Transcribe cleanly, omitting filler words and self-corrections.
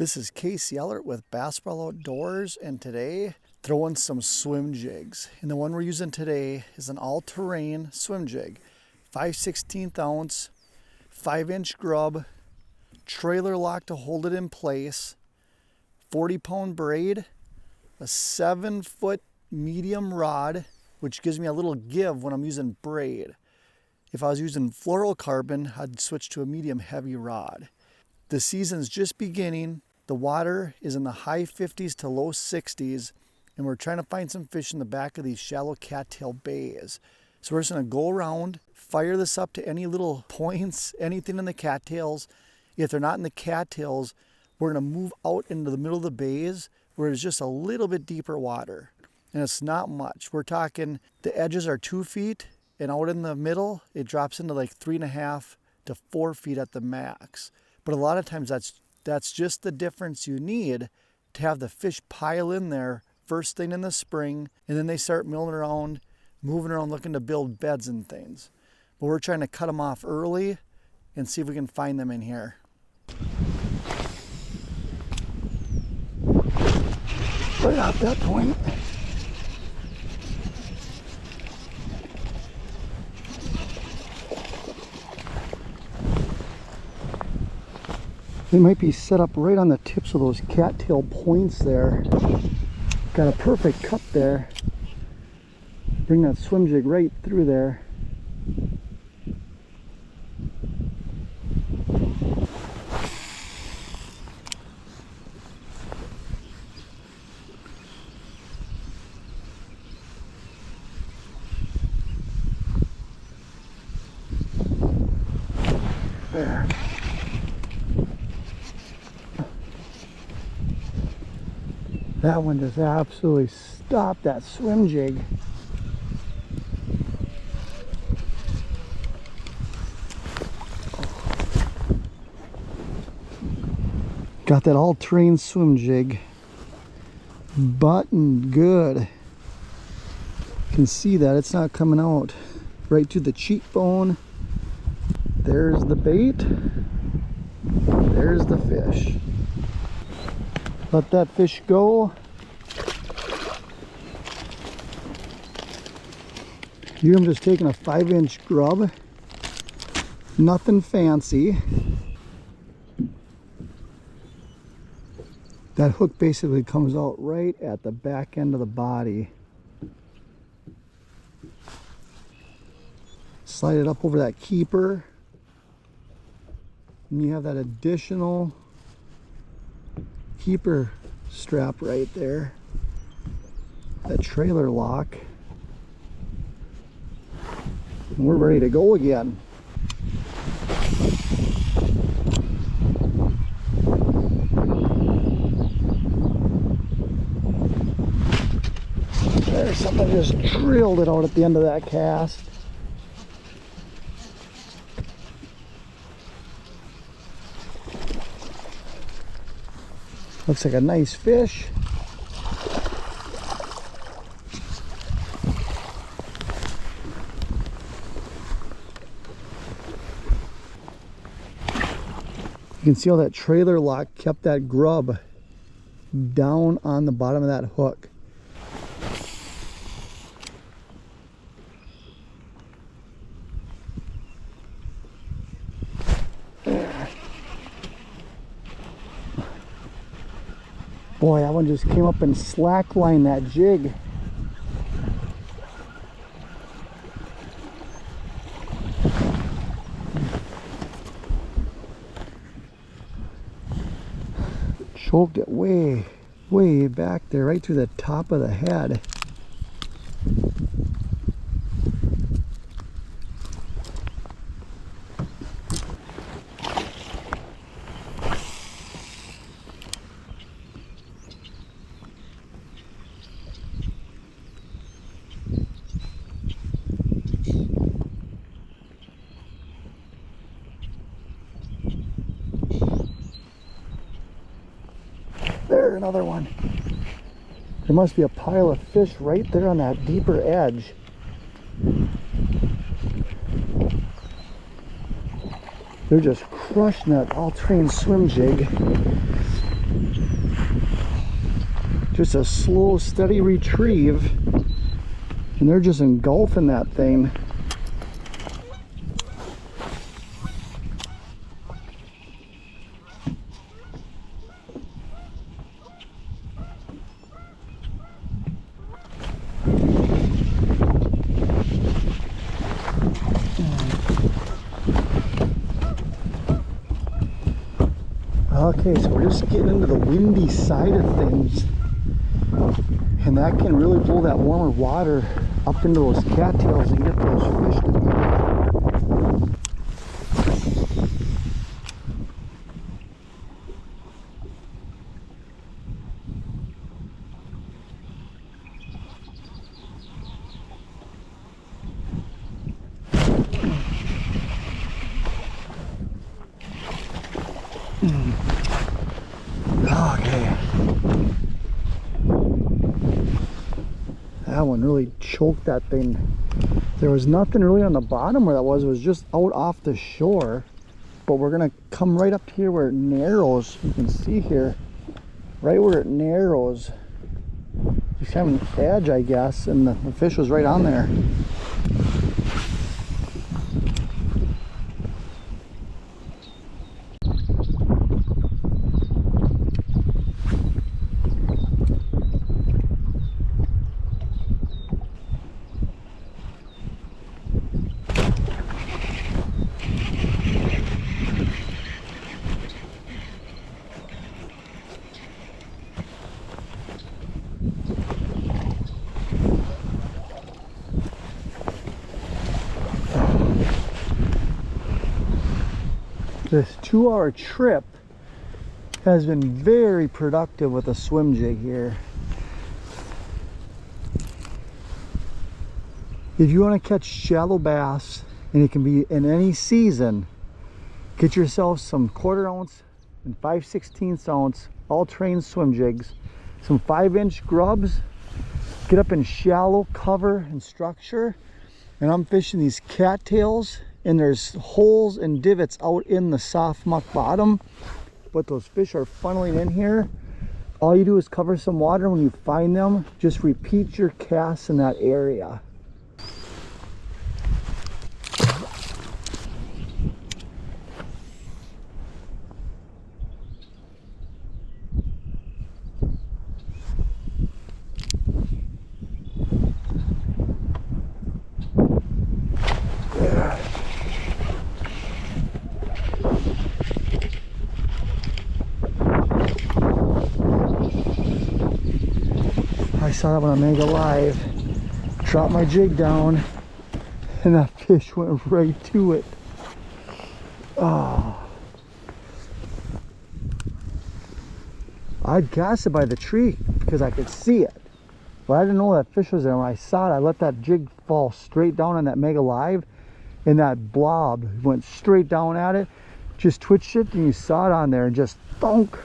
This is Casey Ehlert with Bass Brawl Outdoors, and today throwing some swim jigs. And the one we're using today is an all-terrain swim jig, 5/16 ounce, 5-inch grub, trailer lock to hold it in place, 40-pound braid, a 7-foot medium rod, which gives me a little give when I'm using braid. If I was using fluorocarbon, I'd switch to a medium heavy rod. The season's just beginning. The water is in the high 50s to low 60s, and we're trying to find some fish in the back of these shallow cattail bays. So we're just gonna go around, fire this up to any little points, anything in the cattails. If they're not in the cattails, we're gonna move out into the middle of the bays where there's just a little bit deeper water. And it's not much. We're talking, the edges are 2 feet, and out in the middle, it drops into like 3.5 to 4 feet at the max. But a lot of times that's just the difference you need to have the fish pile in there first thing in the spring, and then they start milling around, moving around looking to build beds and things. But we're trying to cut them off early and see if we can find them in here. Right off that point. They might be set up right on the tips of those cattail points there. Got a perfect cut there. Bring that swim jig right through there. There. That one just absolutely stopped that swim jig. Got that all-terrain swim jig buttoned good. You can see that it's not coming out right to the cheekbone. There's the bait. There's the fish. Let that fish go. Here I'm just taking a 5-inch grub. Nothing fancy. That hook basically comes out right at the back end of the body. Slide it up over that keeper. And you have that additional keeper strap right there, that trailer lock, and we're ready to go again. There's something just drilled it out at the end of that cast. Looks like a nice fish. You can see how that trailer lock kept that grub down on the bottom of that hook. Boy, that one just came up and slacklined that jig. Choked it way back there, right to the top of the head. There, another one. There must be a pile of fish right there on that deeper edge. They're just crushing that all-terrain swim jig. Just a slow, steady retrieve. And they're just engulfing that thing. Okay, so we're just getting into the windy side of things, and that can really pull that warmer water up into those cattails and get those fish to be. Okay. That one really choked that thing. There was nothing really on the bottom where that was. It was just out off the shore. But we're gonna come right up here where it narrows. You can see here, right where it narrows. Just having an edge, I guess, and the fish was right on there. This 2-hour trip has been very productive with a swim jig here. If you want to catch shallow bass, and it can be in any season, get yourself some 1/4 ounce and 5/16 ounce all-terrain swim jigs, some 5-inch grubs, get up in shallow cover and structure. And I'm fishing these cattails, and there's holes and divots out in the soft muck bottom, but those fish are funneling in here. All you do is cover some water. When you find them, just repeat your casts in that area. I saw that one on Mega Live. Dropped my jig down, and that fish went right to it. Oh. I'd cast it by the tree because I could see it, but I didn't know that fish was there. When I saw it, I let that jig fall straight down on that Mega Live, and that blob went straight down at it. Just twitched it, and you saw it on there, and just thunk.